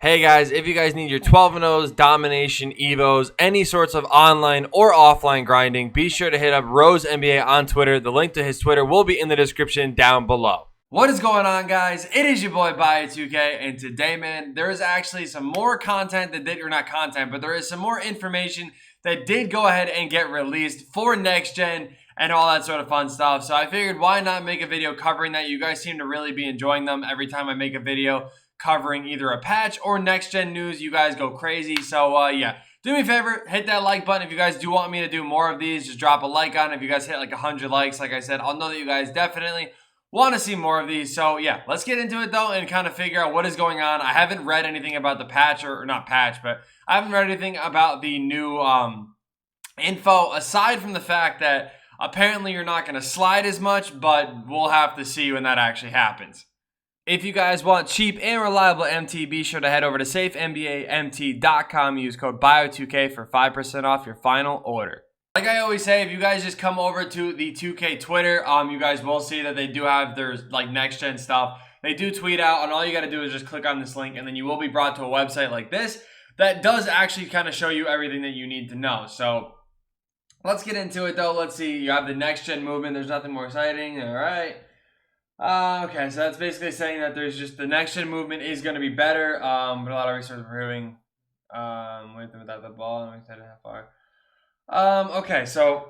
Hey guys, if you guys need your 12-0s, domination, evos, any sorts of online or offline grinding, be sure to hit up Rose NBA on Twitter. The link to his Twitter will be in the description down below. What is going on, guys? It is your boy Bio2k, and today, man, there is actually some more content that did, or not content, but there is some more information that did go ahead and get released for next gen and all that sort of fun stuff. So I figured, why not make a video covering that? You guys seem to really be enjoying them every time I make a video covering either a patch or next gen news. You guys go crazy. So yeah, do me a favor, hit that like button. If you guys do want me to do more of these, just drop a like on it. If you guys hit like 100 likes, like I said, I'll know that you guys definitely want to see more of these. So yeah, let's get into it though and kind of figure out what is going on. I haven't read anything about the patch, or not patch, but I haven't read anything about the new info, aside from the fact that apparently you're not going to slide as much, but we'll have to see when that actually happens. If you guys want cheap and reliable MT, be sure to head over to safenbamt.com. Use code BIO2k for 5% off your final order. Like I always say, if you guys just come over to the 2K Twitter, you guys will see that they do have their like next gen stuff. They do tweet out, and all you got to do is just click on this link, and then you will be brought to a website like this that does actually kind of show you everything that you need to know. So let's get into it though. Let's see. You have the next gen movement. There's nothing more exciting. All right. Okay, so that's basically saying that there's just the next gen movement is going to be better, but a lot of resources improving. Without the ball, I'm excited how far. Okay, so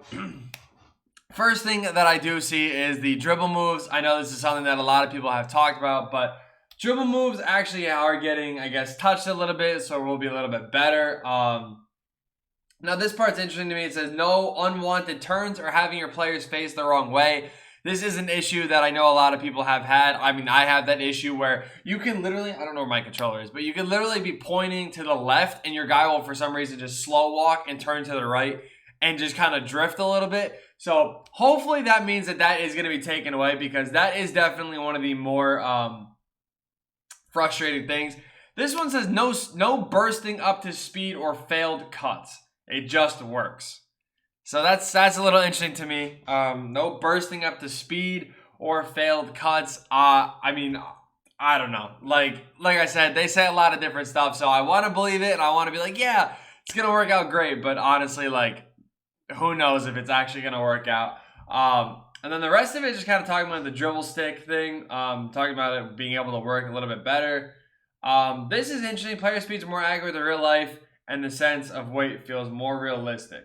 first thing that I do see is the dribble moves. I know this is something that a lot of people have talked about, but dribble moves actually are getting, I guess, touched a little bit, so we'll be a little bit better. Now this part's interesting to me. It says no unwanted turns or having your players face the wrong way. This is an issue that I know a lot of people have had. I mean, I have that issue where you can literally, I don't know where my controller is, but you can literally be pointing to the left and your guy will, for some reason, just slow walk and turn to the right and just kind of drift a little bit. So hopefully that means that that is going to be taken away, because that is definitely one of the more frustrating things. This one says no bursting up to speed or failed cuts. It just works. So that's a little interesting to me. No bursting up to speed or failed cuts. I mean, I don't know. Like I said, they say a lot of different stuff, so I want to believe it and I want to be like, yeah, it's gonna work out great. But honestly, like, who knows if it's actually gonna work out? And then the rest of it is just kind of talking about the dribble stick thing. Talking about it being able to work a little bit better. This is interesting. Player speeds more accurate than real life, and the sense of weight feels more realistic.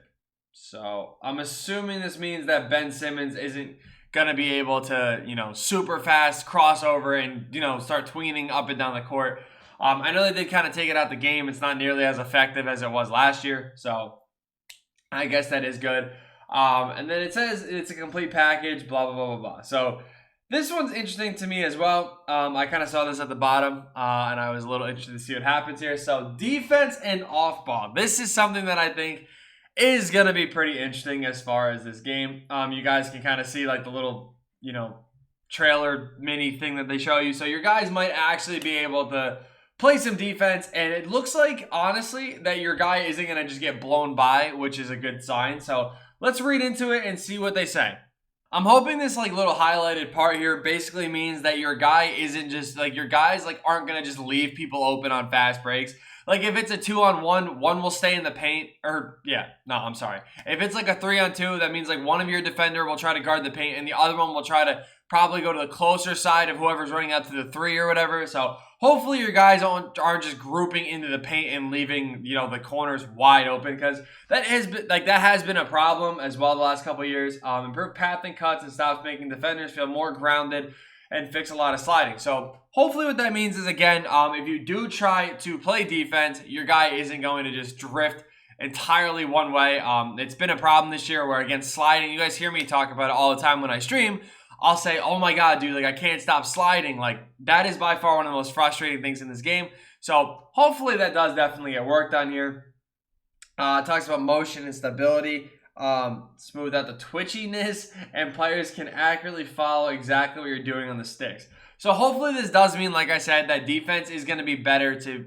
So I'm assuming this means that Ben Simmons isn't going to be able to, super fast crossover and, start tweening up and down the court. I know they did kind of take it out the game. It's not nearly as effective as it was last year. So I guess that is good. And then it says it's a complete package, blah, blah, blah, blah, blah. So this one's interesting to me as well. I kind of saw this at the bottom, and I was a little interested to see what happens here. So defense and off ball. This is something that I think is going to be pretty interesting as far as this game. You guys can kind of see like the little, trailer mini thing that they show you. So your guys might actually be able to play some defense. And it looks like, honestly, that your guy isn't going to just get blown by, which is a good sign. So let's read into it and see what they say. I'm hoping this like little highlighted part here basically means that your guy isn't just like, your guys like aren't going to just leave people open on fast breaks. Like, if it's a 2-on-1, one will stay in the paint, If it's like a 3-on-2, that means like one of your defender will try to guard the paint and the other one will try to probably go to the closer side of whoever's running out to the 3 or whatever. So hopefully your guys aren't just grouping into the paint and leaving, the corners wide open, because that has been a problem as well the last couple of years. Improved pathing cuts and stops making defenders feel more grounded and fix a lot of sliding. So hopefully what that means is, again, if you do try to play defense, your guy isn't going to just drift entirely one way. It's been a problem this year where, again, sliding, you guys hear me talk about it all the time when I stream. I'll say, oh my God, dude, like I can't stop sliding. Like that is by far one of the most frustrating things in this game. So hopefully that does definitely get worked on here. It talks about motion and stability. Smooth out the twitchiness, and players can accurately follow exactly what you're doing on the sticks. So hopefully this does mean, like I said, that defense is going to be better to,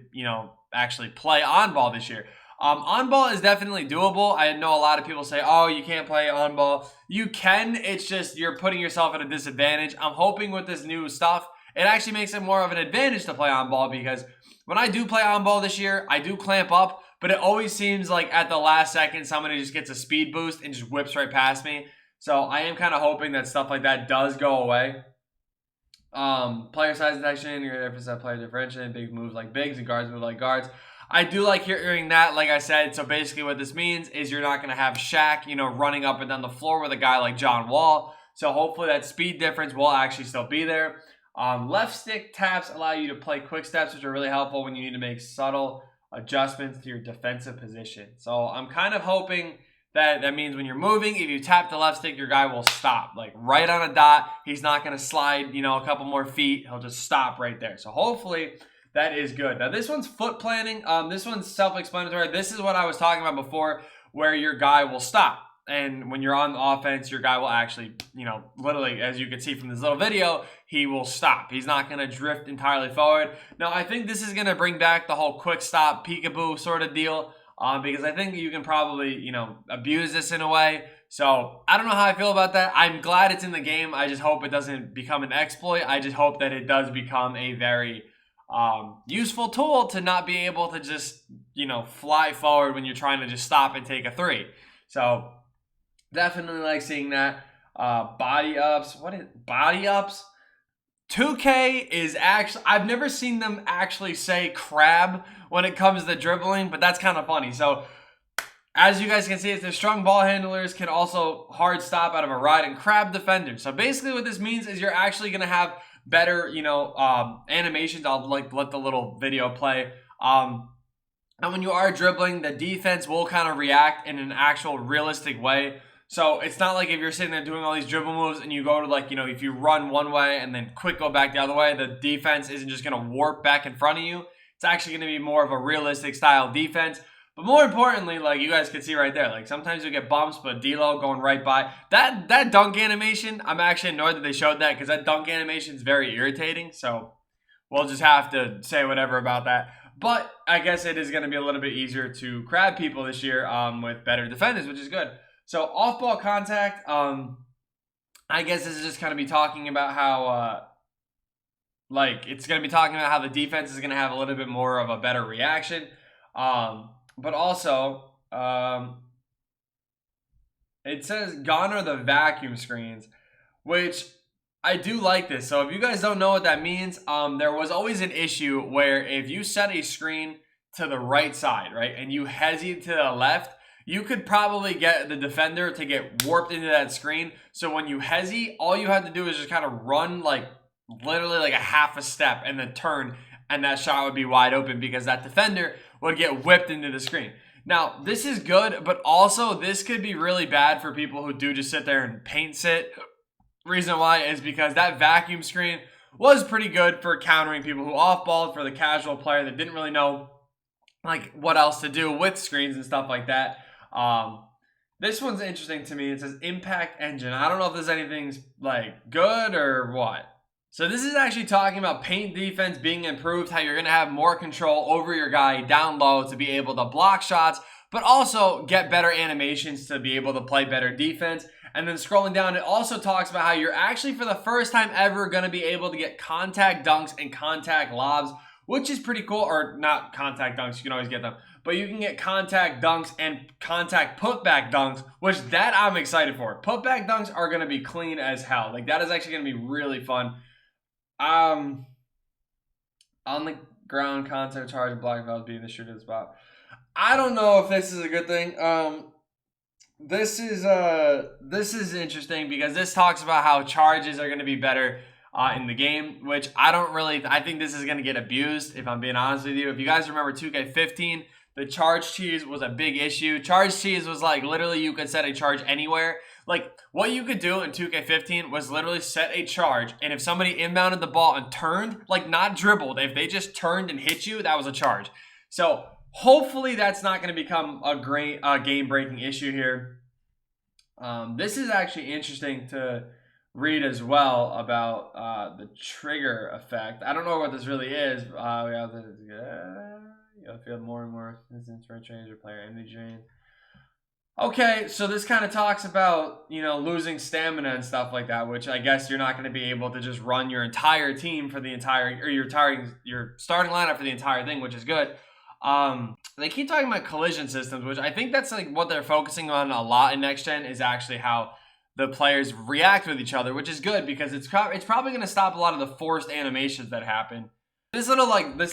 actually play on ball this year. On ball is definitely doable. I know a lot of people say, oh, you can't play on ball. You can. It's just you're putting yourself at a disadvantage. I'm hoping with this new stuff, it actually makes it more of an advantage to play on ball, because when I do play on ball this year, I do clamp up, but it always seems like at the last second, somebody just gets a speed boost and just whips right past me. So I am kind of hoping that stuff like that does go away. Player size detection, you're there for set player differentiation, big moves like bigs and guards move like guards. I do like hearing that, like I said. So basically what this means is you're not going to have Shaq, you know, running up and down the floor with a guy like John Wall. So hopefully that speed difference will actually still be there. Left stick taps allow you to play quick steps, which are really helpful when you need to make subtle adjustments to your defensive position. So I'm kind of hoping that means when you're moving, if you tap the left stick, your guy will stop. Like right on a dot. He's not going to slide, you know, a couple more feet. He'll just stop right there. So hopefully that is good. Now this one's foot planning. This one's self-explanatory. This is what I was talking about before, where your guy will stop. And when you're on the offense, your guy will actually, you know, literally, as you can see from this little video, he will stop. He's not going to drift entirely forward. Now, I think this is going to bring back the whole quick stop, peekaboo sort of deal, because I think you can probably, you know, abuse this in a way. So I don't know how I feel about that. I'm glad it's in the game. I just hope it doesn't become an exploit. I just hope that it does become a very useful tool to not be able to just, you know, fly forward when you're trying to just stop and take a three. So definitely like seeing that. Body ups. What is body ups? 2K is actually, I've never seen them actually say crab when it comes to dribbling, but that's kind of funny. So as you guys can see, the strong ball handlers can also hard stop out of a ride and crab defenders. So basically what this means is you're actually going to have better, you know, animations. I'll like let the little video play. And when you are dribbling, the defense will kind of react in an actual realistic way. So it's not like if you're sitting there doing all these dribble moves and you go to, like, you know, if you run one way and then quick go back the other way, the defense isn't just going to warp back in front of you. It's actually going to be more of a realistic style defense. But more importantly, like you guys can see right there, like sometimes you get bumps, but D-Lo going right by. That dunk animation, I'm actually annoyed that they showed that, because that dunk animation is very irritating. So we'll just have to say whatever about that. But I guess it is going to be a little bit easier to crab people this year with better defenders, which is good. So off-ball contact, I guess this is just going to be talking about how, it's going to be talking about how the defense is going to have a little bit more of a better reaction. But also, it says gone are the vacuum screens, which I do like this. So if you guys don't know what that means, there was always an issue where if you set a screen to the right side, right, and you hesitate to the left, you could probably get the defender to get warped into that screen. So when you hezzy, all you have to do is just kind of run like literally like a half a step and then turn, and that shot would be wide open because that defender would get whipped into the screen. Now, this is good, but also this could be really bad for people who do just sit there and paint sit. Reason why is because that vacuum screen was pretty good for countering people who off-balled, for the casual player that didn't really know like what else to do with screens and stuff like that. This one's interesting to me. It says impact engine. I don't know if there's anything like good or what. So this is actually talking about paint defense being improved, how you're going to have more control over your guy down low to be able to block shots, but also get better animations to be able to play better defense. And then scrolling down, it also talks about how you're actually for the first time ever going to be able to get contact dunks and contact lobs, which is pretty cool. Or not contact dunks, you can always get them, but you can get contact dunks and contact putback dunks, which that I'm excited for. Putback dunks are going to be clean as hell. Like that is actually going to be really fun. On the ground contact charge and blocking fouls being the shooting spot. I don't know if this is a good thing. This is interesting because this talks about how charges are going to be better in the game, which I think this is going to get abused, if I'm being honest with you. If you guys remember 2K15, the charge cheese was a big issue. Charge cheese was like literally you could set a charge anywhere. Like what you could do in 2K15 was literally set a charge, and if somebody inbounded the ball and turned, like not dribbled, if they just turned and hit you, that was a charge. So hopefully that's not going to become a great game-breaking issue here. This is actually interesting to read as well about the trigger effect. I don't know what this really is. We have this. You'll feel more and more resistance for a change or player energy drain. Okay, so this kind of talks about, you know, losing stamina and stuff like that, which I guess you're not going to be able to just run your entire team for the entire, or your starting lineup for the entire thing, which is good. They keep talking about collision systems, which I think that's like what they're focusing on a lot in next gen, is actually how the players react with each other, which is good because it's probably going to stop a lot of the forced animations that happen. This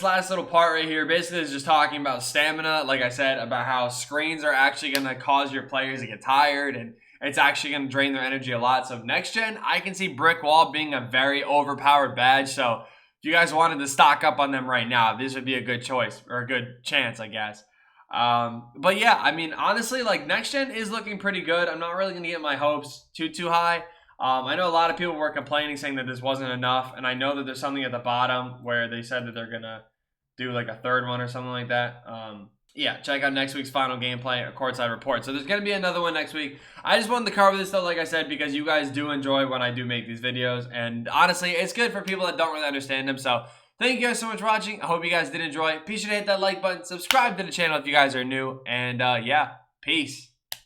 last little part right here basically is just talking about stamina, like I said, about how screens are actually going to cause your players to get tired, and it's actually going to drain their energy a lot. So next gen, I can see Brick Wall being a very overpowered badge. So if you guys wanted to stock up on them right now, this would be a good choice, or a good chance, I guess. But yeah, I mean, honestly, like next gen is looking pretty good. I'm not really going to get my hopes too high. I know a lot of people were complaining, saying that this wasn't enough, and I know that there's something at the bottom where they said that they're gonna do like a third one or something like that. Yeah, check out next week's final gameplay, a courtside report. So there's gonna be another one next week. I just wanted to cover this though, like I said, because you guys do enjoy when I do make these videos, and honestly, it's good for people that don't really understand them. So thank you guys so much for watching. I hope you guys did enjoy. Be sure to hit that like button, subscribe to the channel if you guys are new, and yeah, peace.